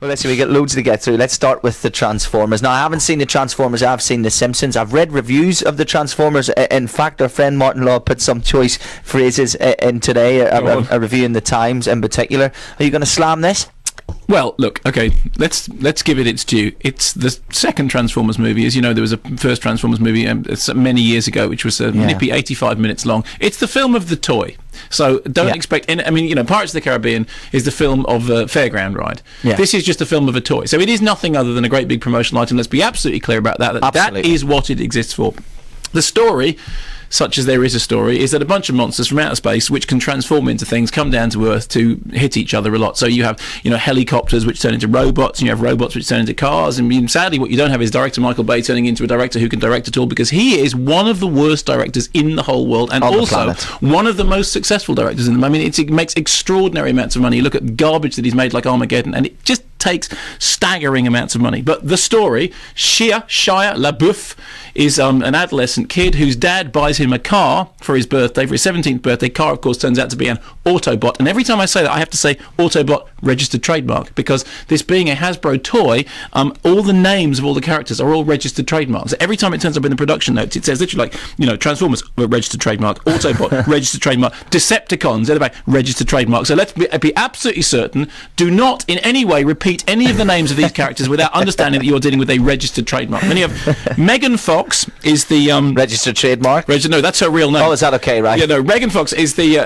Well, listen, we got loads to get through. Let's start with the Transformers. Now, I haven't seen the Transformers. I've seen the Simpsons. I've read reviews of the Transformers. In fact, our friend Martin Law put some choice phrases in today, a review in the Times in particular. Are you going to slam this? Well, look, okay, let's give it its due. It's the second Transformers movie. As you know, there was a first Transformers movie many years ago, which was nippy 85 minutes long. It's the film of the toy. So don't expect... I mean, you know, Pirates of the Caribbean is the film of a fairground ride. Yeah. This is just a film of a toy. So it is nothing other than a great big promotional item. Let's be absolutely clear about that. That is what it exists for. The story, such as there is a story, is that a bunch of monsters from outer space which can transform into things come down to Earth to hit each other a lot. So you have, you know, helicopters which turn into robots, and you have robots which turn into cars, and sadly what you don't have is director Michael Bay turning into a director who can direct at all, because he is one of the worst directors in the whole world, and also one of the most successful directors in them. I mean, it makes extraordinary amounts of money. You look at garbage that he's made like Armageddon, and it just takes staggering amounts of money. But the story, Shia LaBeouf, is an adolescent kid whose dad buys him a car for his birthday, for his 17th birthday. Car, of course, turns out to be an Autobot. And every time I say that, I have to say Autobot registered trademark, because this being a Hasbro toy, all the names of all the characters are all registered trademarks. So every time it turns up in the production notes, it says literally like, you know, Transformers, registered trademark, Autobot, registered trademark, Decepticons, anyway, registered trademark. So let's be absolutely certain, do not in any way repeat any of the names of these characters without understanding that you're dealing with a registered trademark. Then you have Megan Fox is the registered trademark. No, that's her real name. Oh, is that okay? Right? Yeah, no. Megan Fox is the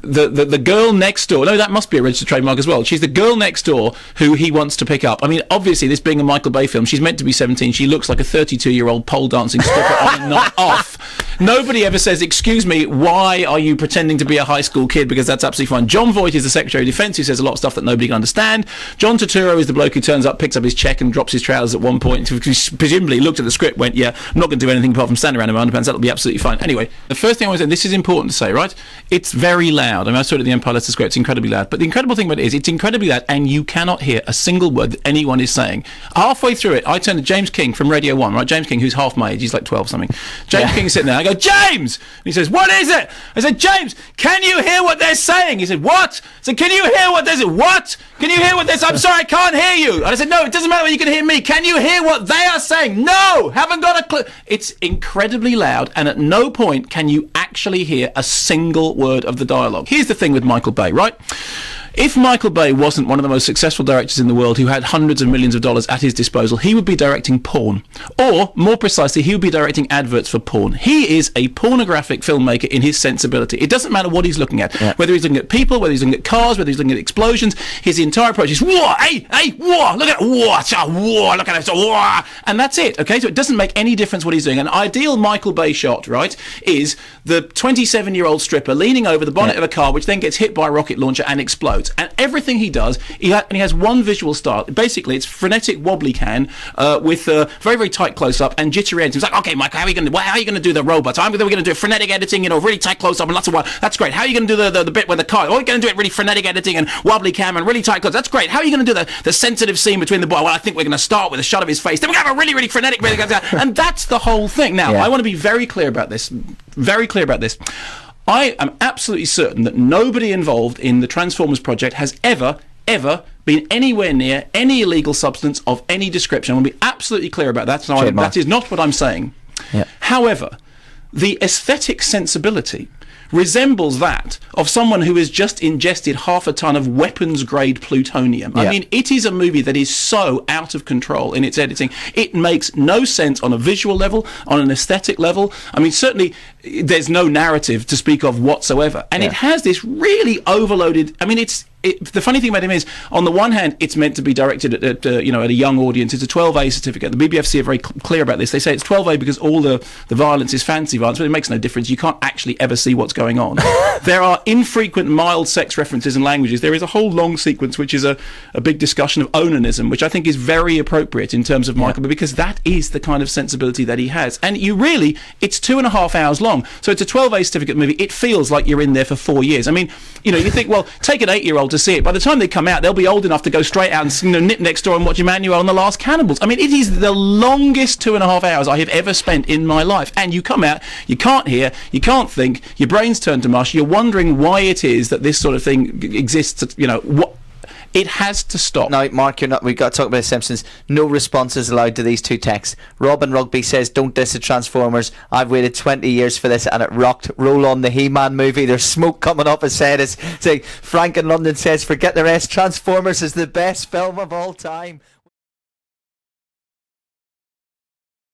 the girl next door. No, that must be a registered trademark as well. She's the girl next door who he wants to pick up. I mean, obviously, this being a Michael Bay film, she's meant to be 17. She looks like a 32-year-old pole dancing stripper on and not off. Nobody ever says, "Excuse me, why are you pretending to be a high school kid?" Because that's absolutely fine. John Voight is the Secretary of Defence, who says a lot of stuff that nobody can understand. John Turturro is the bloke who turns up, picks up his check, and drops his trousers at one point. Presumably looked at the script, went, "Yeah, I'm not going to do anything apart from stand around in my underpants. That'll be absolutely fine." Anyway, the first thing I want to say, this is important to say, right? It's very loud. I mean, I saw it at the Empire Leicester Square. It's incredibly loud. But the incredible thing about it is, it's incredibly loud, and you cannot hear a single word that anyone is saying. Halfway through it, I turned to James King from Radio 1, right? James King, who's half my age. He's like 12 something. James King is sitting there. I go, "James!" And he says, "What is it?" I said, "James, can you hear what they're saying?" He said, "What?" I said, "Can you hear what they're saying?" "What? Can you hear what they're saying?" "I'm sorry, I can't hear you." And I said, "No, it doesn't matter whether you can hear me. Can you hear what they are saying?" "No, haven't got a clue." It's incredibly loud, and at no point can you actually hear a single word of the dialogue. Here's the thing with Michael Bay, right? If Michael Bay wasn't one of the most successful directors in the world who had hundreds of millions of dollars at his disposal, he would be directing porn. Or, more precisely, he would be directing adverts for porn. He is a pornographic filmmaker in his sensibility. It doesn't matter what he's looking at. Yeah. Whether he's looking at people, whether he's looking at cars, whether he's looking at explosions, his entire approach is, "Whoa, hey, whoa, look at it, whoa, look at it, whoa." And that's it, okay? So it doesn't make any difference what he's doing. An ideal Michael Bay shot, right, is the 27-year-old stripper leaning over the bonnet of a car, which then gets hit by a rocket launcher and explodes. And everything he does, he has one visual style. Basically, it's frenetic wobbly can with very, very tight close-up and jittery editing. It's like, "Okay, Michael, how are you going to do the robots? We're going to do frenetic editing, you know, really tight close-up and lots of one. That's great. How are you going to do the bit with the car? Oh, you're going to do it really frenetic editing and wobbly cam and really tight close. That's great. How are you going to do the sensitive scene between the boy? Well, I think we're going to start with a shot of his face. Then we're going to have a really, really frenetic bit." And that's the whole thing. Now, I want to be very clear about this. Very clear about this. I am absolutely certain that nobody involved in the Transformers project has ever been anywhere near any illegal substance of any description. I want to be absolutely clear about that. So that is not what I'm saying. Yeah. However, the aesthetic sensibility resembles that of someone who has just ingested half a ton of weapons-grade plutonium. I mean, it is a movie that is so out of control in its editing. It makes no sense on a visual level, on an aesthetic level. I mean, certainly there's no narrative to speak of whatsoever. And it has this really overloaded... I mean, the funny thing about him is, on the one hand, it's meant to be directed at a young audience. It's a 12A certificate. The BBFC are very clear about this. They say it's 12A because all the violence is fantasy violence, but it makes no difference. You can't actually ever see what's going on. There are infrequent mild sex references and languages. There is a whole long sequence which is a big discussion of onanism, which I think is very appropriate in terms of Michael, but because that is the kind of sensibility that he has. And it's 2.5 hours long. So it's a 12A certificate movie. It feels like you're in there for 4 years. I mean, you think, well, take an 8-year-old to see it. By the time they come out, they'll be old enough to go straight out and nip next door and watch Emmanuel and the Last Cannibals. I mean, it is the longest 2.5 hours I have ever spent in my life. And you come out, you can't hear, you can't think, your brain's turned to mush, you're wondering why it is that this sort of thing exists. It has to stop. Now, Mark, we've got to talk about The Simpsons. No responses allowed to these 2 texts. Robin Rugby says, don't diss the Transformers. I've waited 20 years for this and it rocked. Roll on the He-Man movie. There's smoke coming up his head. Frank in London says, forget the rest. Transformers is the best film of all time.